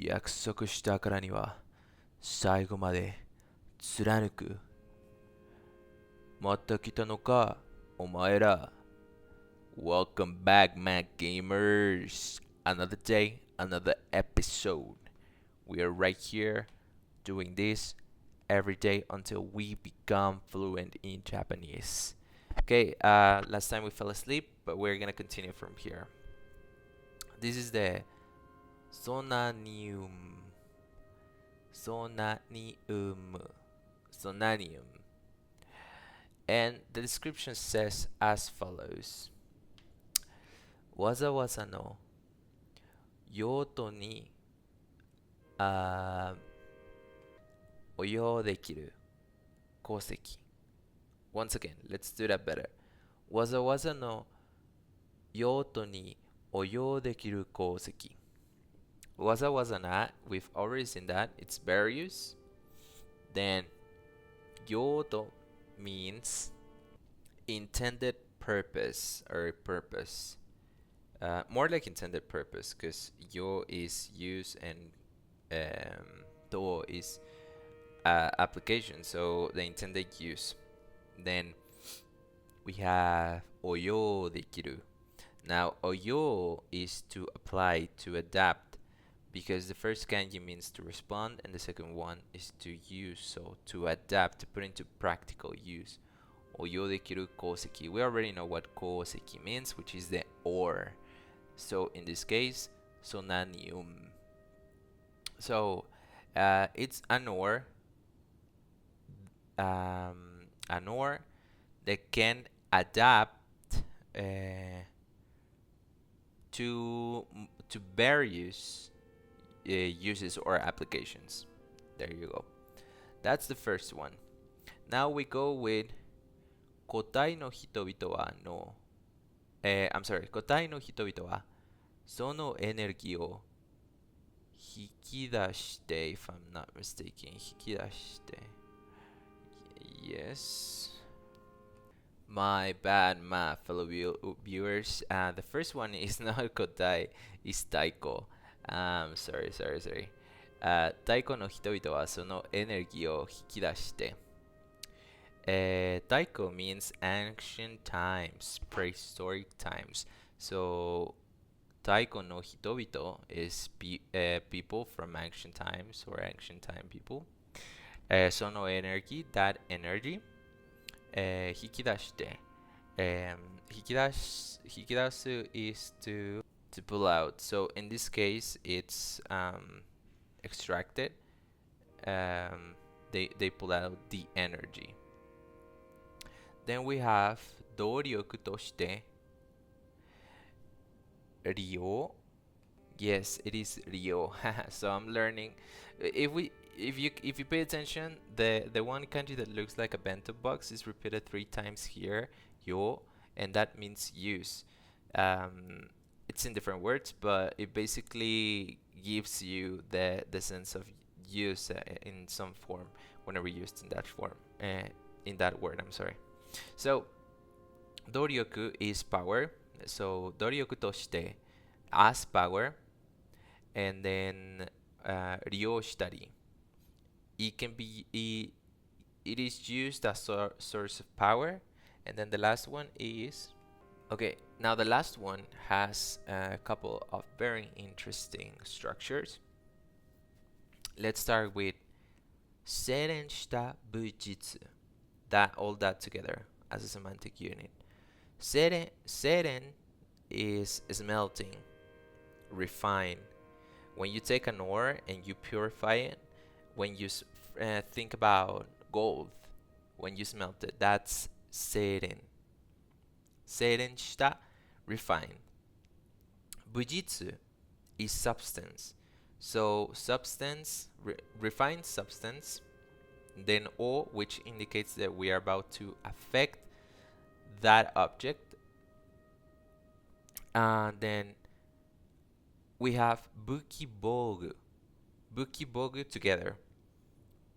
約束したからには最後まで貫く。また来たのか、お前ら。Welcome back, Mac Gamers. Another day, another episode. We are right here doing this every day until we become fluent in Japanese. Okay, last time we fell asleep, but we're gonna continue from here. This is the Zonanium. Zonanium. And the description says as follows. わざわざの用途に応用できる鉱石。Once again, let's do that better. わざわざの用途に応用できる鉱石。わざわざな we've already seen that, it's various. Then 用途 means intended purpose or purpose. More like intended purpose, because yo is use and do is application, so the intended use. Then we have oyo dekiru. Now oyo is to apply, to adapt, because the first kanji means to respond and the second one is to use, so to adapt, to put into practical use. Oyo dekiru kouseki. We already know what kouseki means, which is the ore. So in this case, zonanium. So it's an ore that can adapt to various uses or applications. There you go. That's the first one. Now we go with kotai no hitobito wa no. kotai no hitobito wa そのエネルギーを引き出して if I'm not mistaken 引き出して yes my bad math fellow viewers. The first one is not kotai, is taiko. Sorry. 太古の人々はそのエネルギーを引き出して Taiko means ancient times, prehistoric times. So Taiko no hitobito is people from ancient times or ancient time people. Sono energy, that energy. Hikidashite. Hikidasu is to pull out. So in this case, it's extracted. They pull out the energy. Then we have 動力として利用. Yes, it is 利用. So I'm learning. If you pay attention, the one kanji that looks like a bento box is repeated 3 times here, yo, and that means use. It's in different words, but it basically gives you the sense of use in some form whenever used in that form, in that word. I'm sorry. So 動力 is power. So 動力として as power, and then 利用したり it is used as a source of power. And then the last one is okay, now the last one has a couple of very interesting structures. Let's start with 精錬した武術. All that together as a semantic unit. 精錬 is smelting, refine. When you take an ore and you purify it, when you think about gold, when you smelt it, that's 精錬. 精錬した refine. 武術 is substance. So substance, refined substance. Then O, which indicates that we are about to affect that object. Then we have buki bogu. Buki bogu together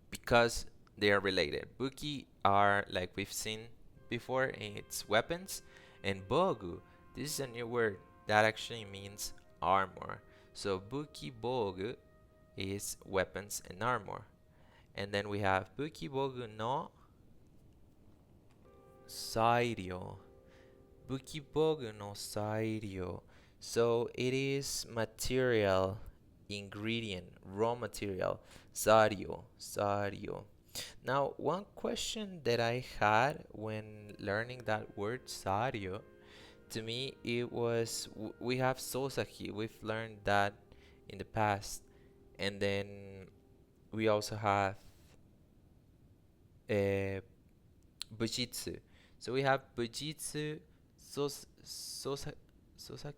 because they are related. Buki are, like we've seen before, it's weapons, and bogu, this is a new word that actually means armor. So buki bogu is weapons and armor. And then we have Bukibogu no Sairyo. Bukibogu no Sairyo. So it is material, ingredient, raw material. Saryo. Now, one question that I had when learning that word Saryo, to me it was we have Sosaki. We've learned that in the past, and then we also have uh, Bujitsu. So we have Bujitsu, Sosa, Sosaki?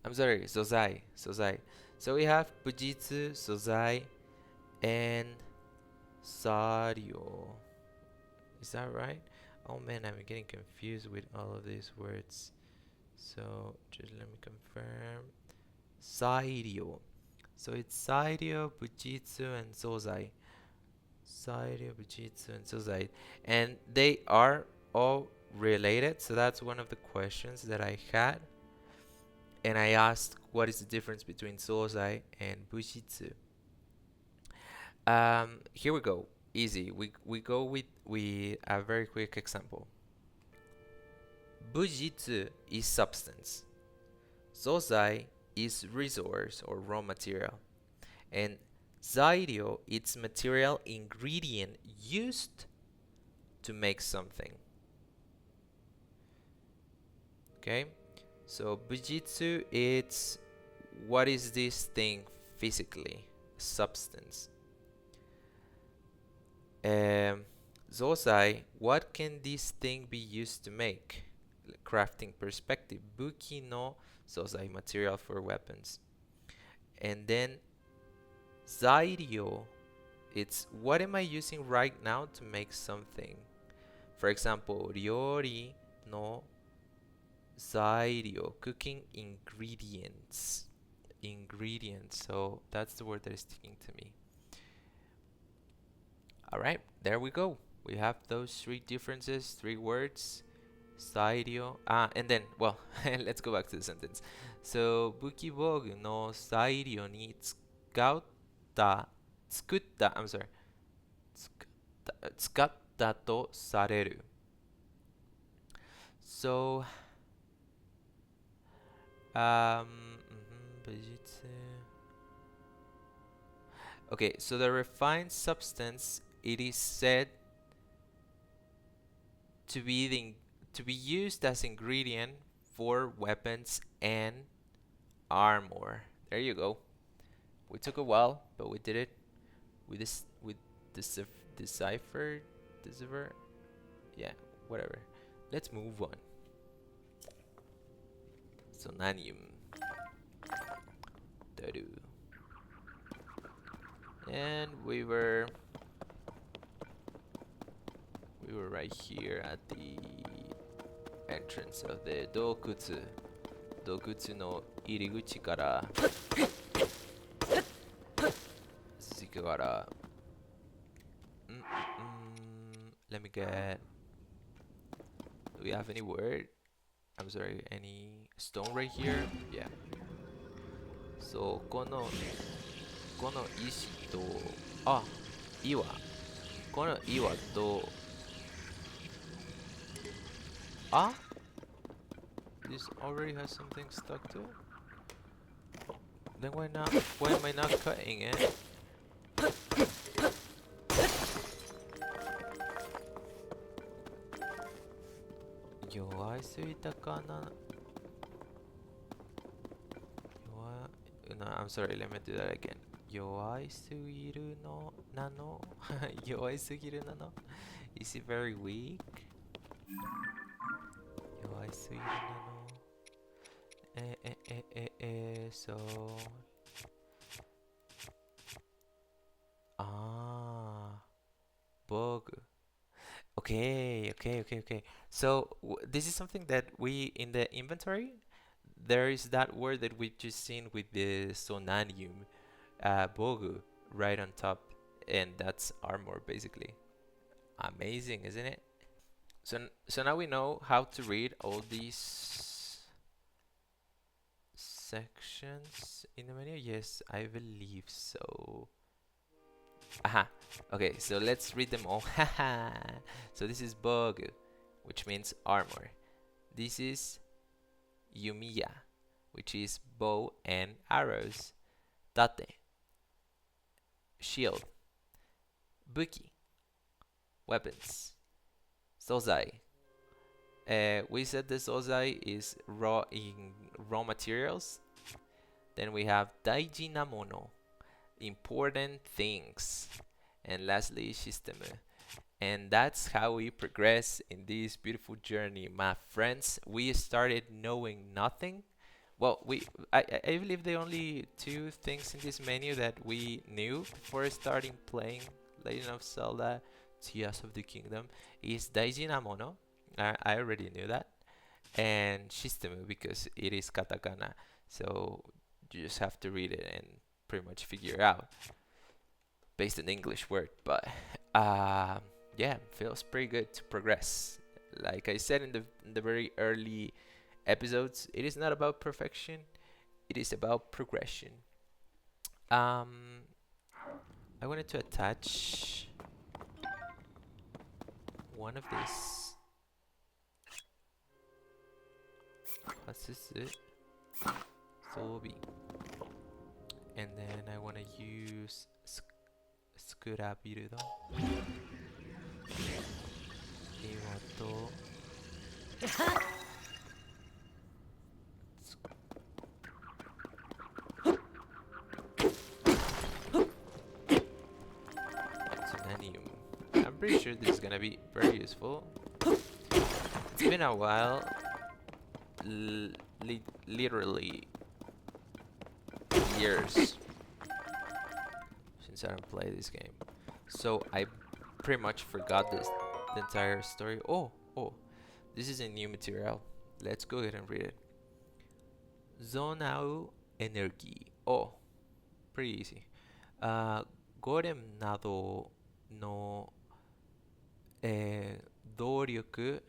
I'm sorry, Sozai. So we have Bujitsu, Sozai, and Saryo. Is that right? Oh man, I'm getting confused with all of these words. So just let me confirm. Sairyo. So it's Sairyo, Bujitsu, and Sozai. Sairyo, Bujitsu, and Sozai. And they are all related. So that's one of the questions that I had. And I asked what is the difference between Sozai and Bujitsu. Here we go. Easy. We go with a very quick example. Bujitsu is substance. Sozai is resource or raw material. And zairyo it's material ingredient used to make something. Okay? So Bujitsu it's what is this thing physically? Substance. Zosai, what can this thing be used to make? Crafting perspective. Buki no Zosai, material for weapons. And then Zairyo, it's what am I using right now to make something? For example, Ryori no Zairyo, cooking ingredients. Ingredients, so that's the word that is sticking to me. Alright, there we go. We have those three differences, three words. Sairyo. And then, well, let's go back to the sentence. So, Bukibogu no Sairyo ni I'm sorry. 使ったとされる. So, okay, so the refined substance, it is said to be used as ingredient for weapons and armor. There you go. We took a while, but we did it. We decipher. Yeah, whatever. Let's move on. Zonanium. And we were right here at the entrance of the dokutsu. Dokutsu no iriguchi kara Sikagara. Let me get. Do we have any word? I'm sorry, any stone right here? Yeah. So, この石と、岩。この岩と、this already has something stuck to it? Then why am I not cutting it? No, I'm sorry, let me do that again. 弱いすぎるのなの弱いすぎるなの Is it very weak? 弱いすぎるなのSo bug. Okay. So this is something that we in the inventory there is that word that we've just seen with the sonanium bogu right on top, and that's armor basically. Amazing, isn't it? So now we know how to read all these sections in the menu? Yes, I believe so. Aha. Okay, so let's read them all. Haha. So this is Bogu, which means armor. This is Yumiya, which is bow and arrows. Tate, shield. Buki, weapons. Sozai. We said the sozai is raw materials. Then we have daiji namono, important things. And lastly, shistemu. And that's how we progress in this beautiful journey, my friends. We started knowing nothing. Well, I believe the only two things in this menu that we knew before starting playing Legend of Zelda Tears of the Kingdom is Daiji Namono. I already knew that. And Shistemu because it is katakana. So you just have to read it and pretty much figure it out based on the English word. But yeah, feels pretty good to progress. Like I said in the very early episodes, it is not about perfection, it is about progression. I wanted to attach one of these. What's this? Sobi. And then I want to use Skurabirudo. Iwato. Zonanium. I'm pretty sure this is gonna be very useful. It's been a while. Literally years since I don't play this game, so I pretty much forgot the entire story. Oh, this is a new material. Let's go ahead and read it. Zonau energy. Oh, pretty easy. Golem nado no doryoku.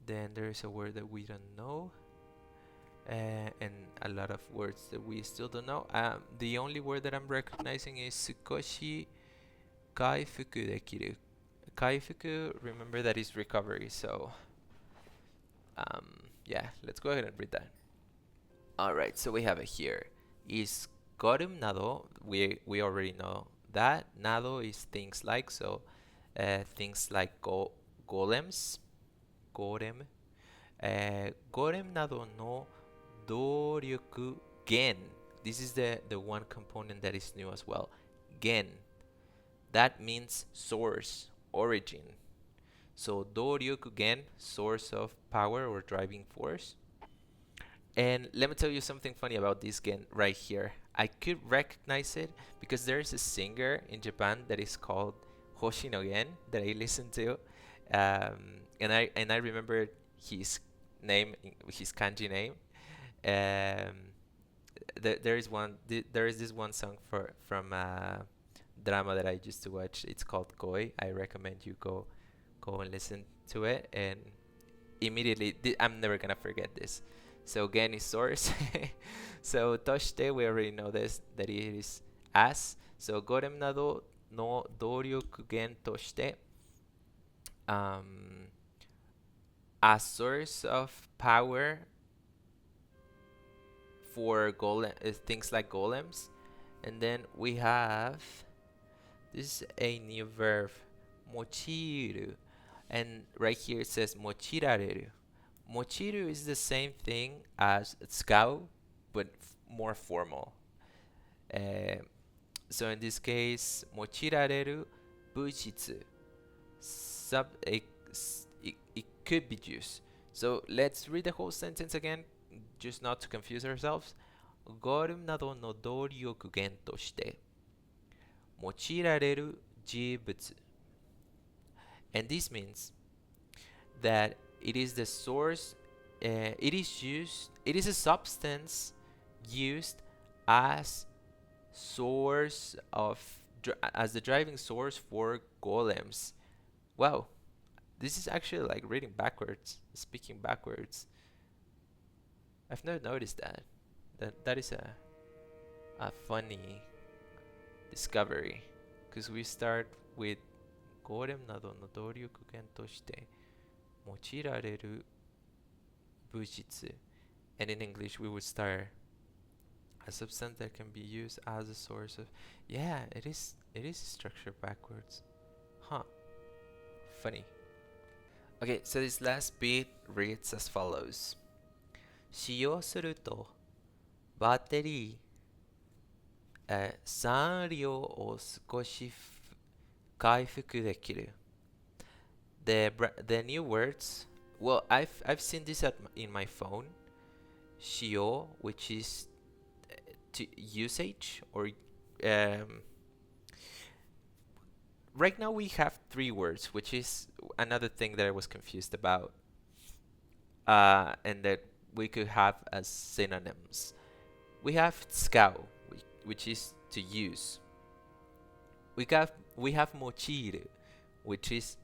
Then there's a word that we don't know. And a lot of words that we still don't know. The only word that I'm recognizing is Sukoshi Kaifuku dekiru. Kaifuku, remember that is recovery, so yeah, let's go ahead and read that. Alright, so we have it here. Is Gorum Nado, we already know that. Nado is things like, so things like golems. Golem. Golem nado no doryoku gen. This is the one component that is new as well. Gen. That means source, origin. So doryoku gen, source of power or driving force. And let me tell you something funny about this gen right here. I could recognize it because there's a singer in Japan that is called Hoshino Gen that I listen to. And I remember his name, his kanji name. There is this one song from a drama that I used to watch. It's called Koi. I recommend you go and listen to it, and immediately I'm never gonna forget this. So gen is source. So toshite, we already know this, that it is as. So gorem nado no doryoku gen toshite, a source of power for things like golems. And then we have this is a new verb, mochiru, and right here it says mochirareru. Mochiru is the same thing as tsukau, but more formal. So in this case, mochirareru bujitsu. It could be used. So let's read the whole sentence again, just not to confuse ourselves. Golem nado no doryoku gen toshite mochirareru jibutsu. And this means that it is the source, it is a substance used as source of as the driving source for golems. Wow, this is actually like reading backwards, speaking backwards. I've never noticed that. That is a funny discovery, because we start with ゴーレムなどの動力源として用いられる物質 and in English we would start a substance that can be used as a source of, yeah, it is structured backwards, huh, funny. Okay, so this last bit reads as follows: 使用するとバッテリー、産量を少し回復できる。The new words, well, I've seen this in my phone. 使用, which is to usage, or right now we have three words, which is another thing that I was confused about, and that we could have as synonyms. We have 使う, which is to use. We have 用いる, which is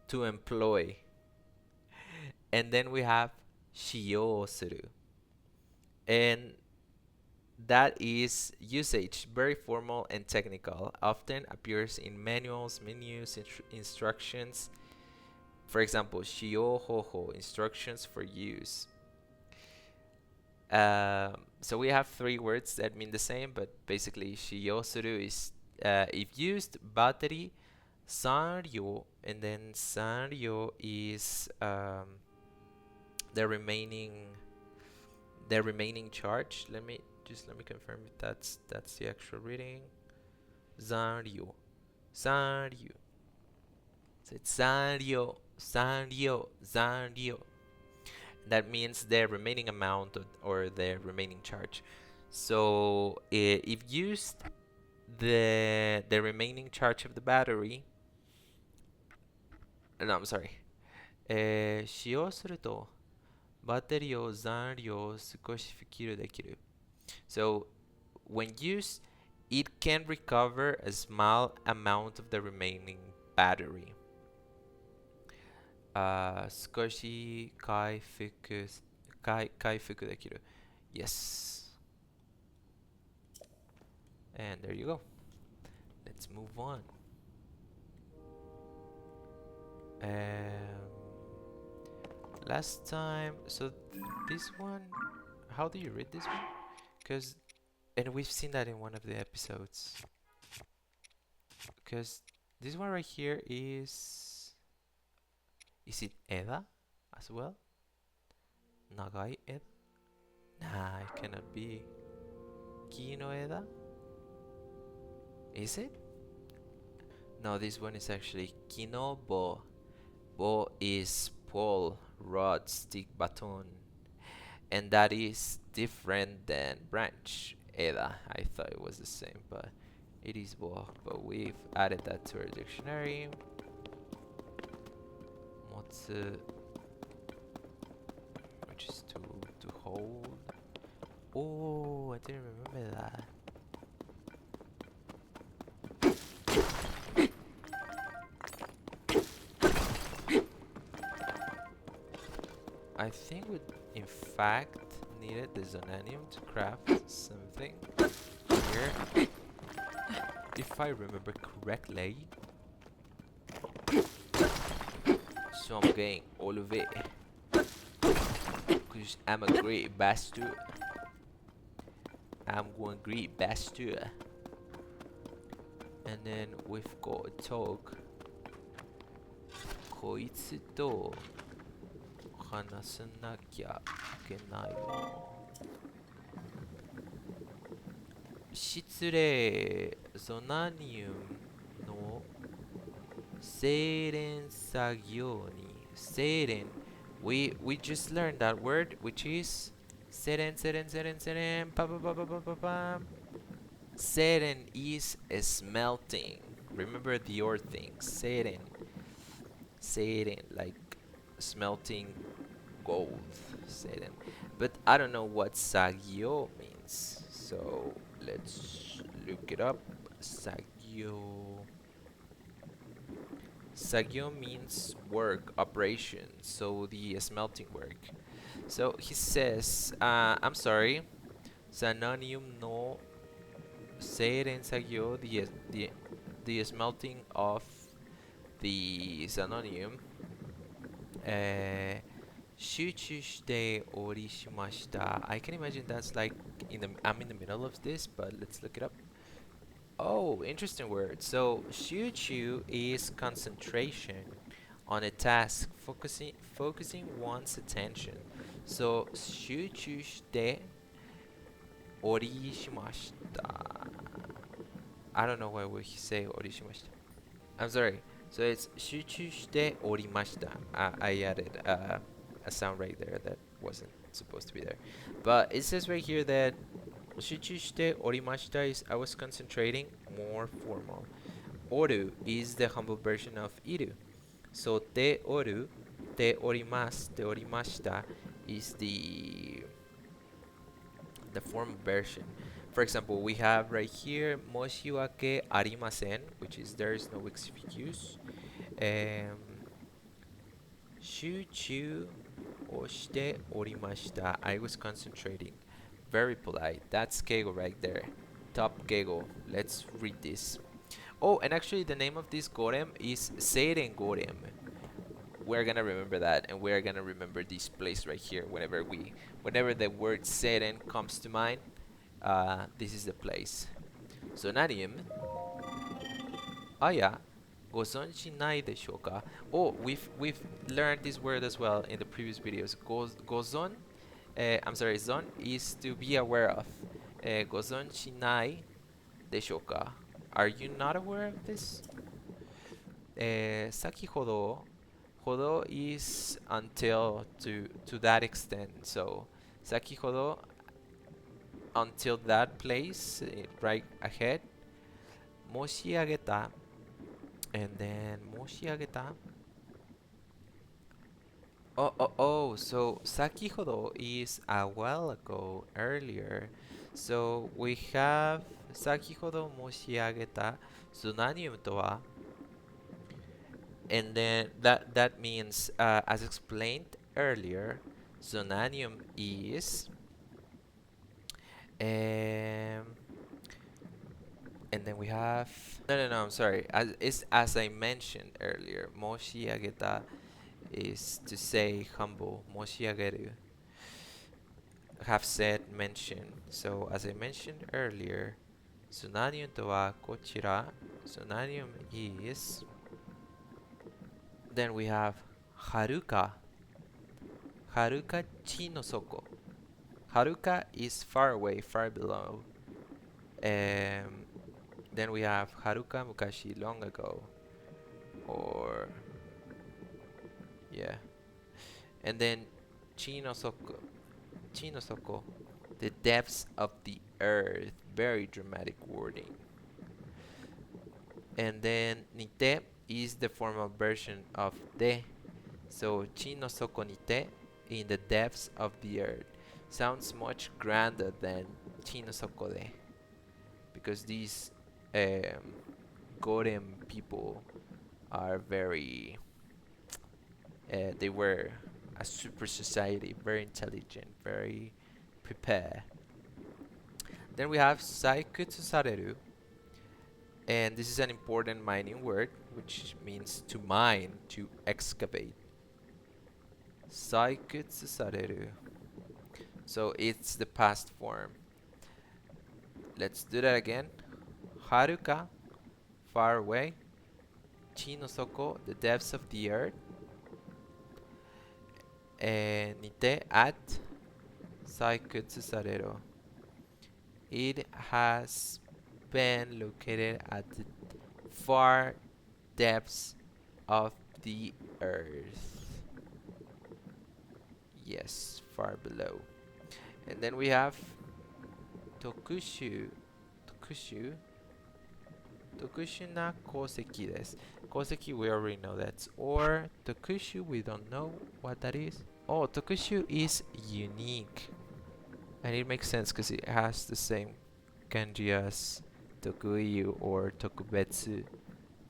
to employ. And then we have 使用する. And that is usage, very formal and technical, often appears in manuals, menus, instructions. For example, 使用方法, instructions for use. So we have three words that mean the same, but basically 使用する is if used, battery, 産量, and then 産量 is the remaining charge. Let me confirm if that's the actual reading. 産量 so it's 産量 that means the remaining amount or the remaining charge. So if used, the remaining charge of the battery, no, I'm sorry, 使用するとバッテリーを残量を少し復旧できる. So when used, it can recover a small amount of the remaining battery. 少し回復できる. Yes. And there you go. Let's move on. Last time, so this one, how do you read this one? And we've seen that in one of the episodes. Because this one right here is it Eda as well? Nagai Eda? Nah, it cannot be. Kino Eda? Is it? No, this one is actually Kino Bo. Bo is pole, rod, stick, baton. And that is different than branch. Eda. I thought it was the same, but it is Bo. But we've added that to our dictionary. Motsu, which is to hold. Oh, I didn't remember that. I think we, in fact, needed the zonanium to craft something here. If I remember correctly. So I'm getting all of it. Because I'm a great bastard. I'm going great bastard. And then we've got a talk. こいつと話さなきゃいけないよ。失礼、ゾナニウムの精錬作業に、精錬。We just learned that word, which is 精錬, Seren is a smelting. Remember the ore thing. Seren, like smelting gold. Seren. But I don't know what sagyo means. So let's look it up. Sagyo. Sagyo means work, operation. So the smelting work. So he says, I'm sorry. ザナニウムの精錬作業 the smelting of the Zanonium 集中しておりしました I can imagine that's like I'm in the middle of this, but let's look it up. Oh, interesting word. So 集中 is concentration on a task, focusing one's attention. So 集中しておりしました I don't know why would he say おりしました I'm sorry. So it's 集中しておりました I added a sound right there that wasn't supposed to be there. But it says right here that 集中しておりました is I was concentrating, more formal. おる is the humble version of いる. So ておる、ております、ておりました is the formal version. For example, we have right here 申し訳ありません which is there is no excuse. 集中をしておりました I was concentrating. Very polite. That's Keigo right there. Top Keigo. Let's read this. Oh, and actually the name of this golem is Seiren Golem. We're gonna remember that, and we're gonna remember this place right here whenever the word Seiren comes to mind. This is the place. Zonarium. Oh yeah. ご存知ないでしょうか? Oh, we've learned this word as well in the previous videos. ご存 I'm sorry, zon is to be aware of. ご存知ないでしょうか? Are you not aware of this? 先ほど Hodo is until to that extent. So 先ほど until that place right ahead. 申し上げた and then 申し上げた Oh, so 先ほど is a while ago, earlier. So we have 先ほど申し上げた Zonanium とは and then that means as explained earlier, Zonanium is and then we have no, I'm sorry. As I mentioned earlier, 申し上げた is to say humble. 申し上げる have said, mention. So as I mentioned earlier, Zonanium とはこちら Zonanium is then we have Haruka. Haruka chi no soko. Haruka is far away, far below. Then we have Haruka mukashi, long ago. Or yeah. And then chi no soko. Chi no soko. The depths of the earth. Very dramatic wording. And then nite is the formal version of de. So chi no soko nite, in the depths of the earth, sounds much grander than chi no soko de, because these golem people are very they were a super society, very intelligent, very prepared. Then we have saikutsu sareru, and this is an important mining word, which means to mine, to excavate. Saikutsu sareru. So it's the past form. Let's do that again. Haruka, far away. Chi no soko, the depths of the earth. Nite, at. Saikutsu sareru. It has been located at the far depths of the earth. Yes, far below. And then we have Tokushu. Tokushu na kouseki desu. Kouseki, we already know that's. Or Tokushu, we don't know what that is. Oh, Tokushu is unique. And it makes sense because it has the same kanji as Tokuyu or Tokubetsu.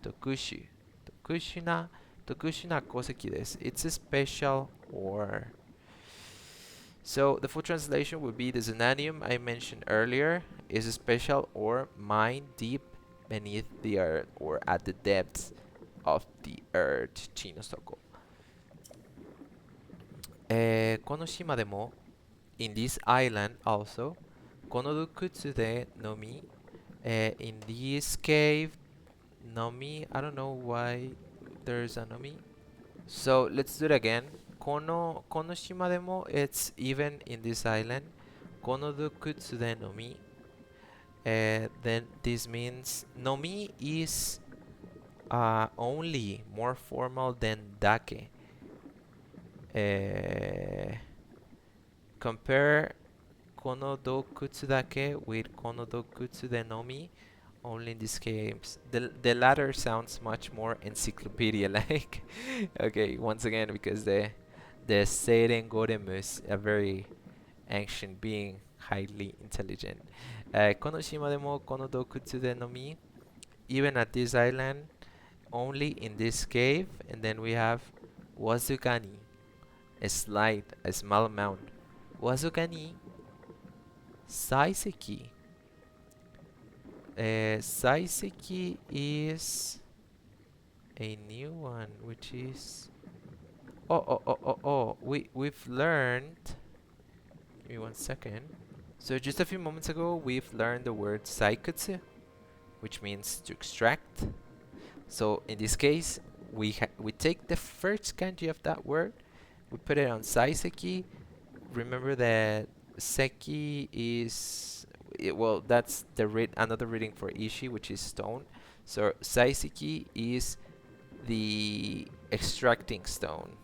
Tokushu. Tokushu na kouseki desu. It's a special or So the full translation would be the Zonanium I mentioned earlier is a special ore mined deep beneath the earth or at the depths of the earth. 地の底。この島でも in this island also この靴でのみ in this cave nomi. I don't know why there's a nomi. So let's do it again. この島でも it's even in this island. この靴でのみ then this means nomi is only more formal than dake. Compare この靴だけ with この靴でのみ. Only in this case, the latter sounds much more encyclopedia-like. Okay, once again, because the Seiren Golem is a very ancient being, highly intelligent. この島でもこの洞窟でのみ even at this island, only in this cave, and then we have Wazukani, a slight, a small amount. Wazukani, Saiseki. Saiseki is a new one, which is we've learned. Give me 1 second. So just a few moments ago, we've learned the word saikutsu, which means to extract. So in this case, we take the first kanji of that word, we put it on saiseki. Remember that seki is well, that's the another reading for ishi, which is stone. So saiseki is the extracting stone,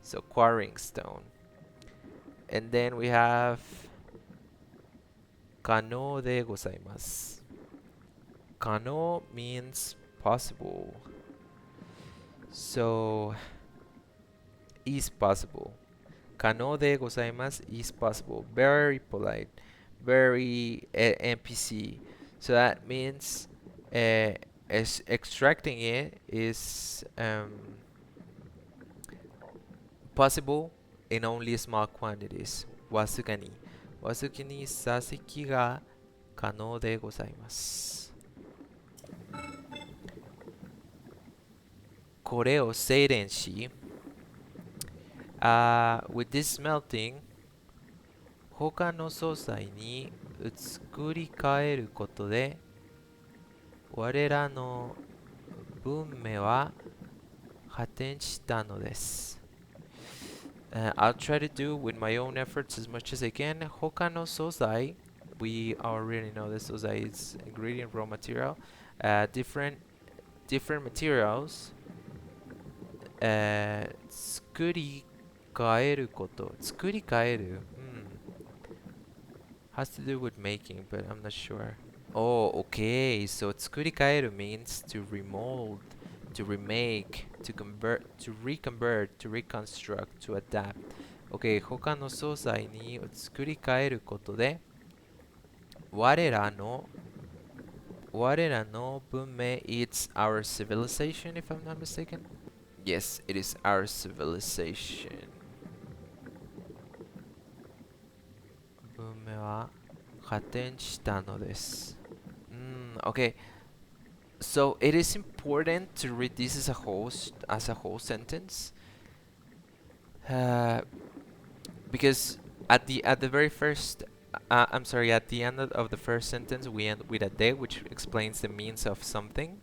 so quarrying stone. And then we have kano de gozaimasu. Kano means possible, so is possible. Kano de gozaimasu is possible. Very polite, very NPC. So that means extracting it is possible in only small quantities. Wasuka ni saseki ga kano de gozaimasu. これを精錬し with this smelting 他の素材に作り変えることで我らの文明は発展したのです。I'll try to do with my own efforts as much as I can. 他の素材 we already know this 素材 is ingredient, raw material. Different materials 作り変えること。作り変える has to do with making, but I'm not sure. Oh, okay. So 作り変える means to remold, to remake, to convert, to reconvert, to reconstruct, to adapt. Okay, 他の素材に作り変えることで我らの文明 it's our civilization, if I'm not mistaken. Yes, it is our civilization. 文明は発展したのです。Okay. So it is important to read this as a whole sentence, because at the very first, I'm sorry, at the end of the first sentence we end with a de, which explains the means of something.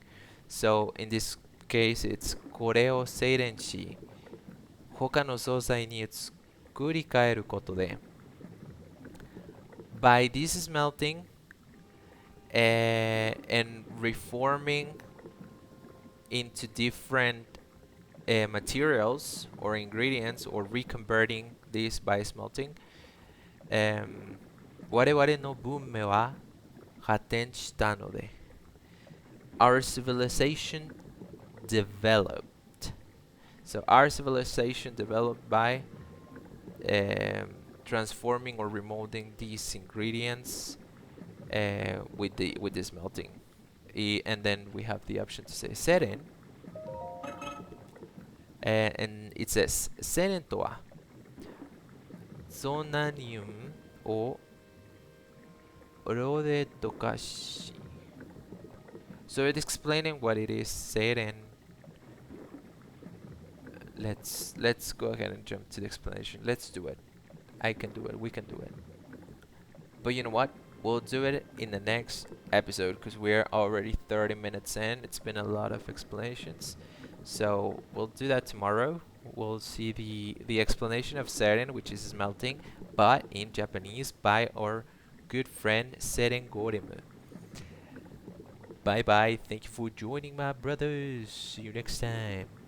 So in this case, it's これを精錬し、他の素材に作り変えることで。By this smelting and reforming into different materials or ingredients, or reconverting this by smelting, 我々の文明は発展したので our civilization developed. So our civilization developed by transforming or remolding these ingredients with the smelting. And then we have the option to say seren, and it says seren とはゾナニウムをロレとかし。So it's explaining what it is said, and let's go ahead and jump to the explanation. Let's do it. I can do it. We can do it. But you know what? We'll do it in the next episode because we're already 30 minutes in. It's been a lot of explanations. So we'll do that tomorrow. We'll see the explanation of Seren, which is smelting, but in Japanese by our good friend Seren Gorimu. Bye bye. Thank you for joining, my brothers. See you next time.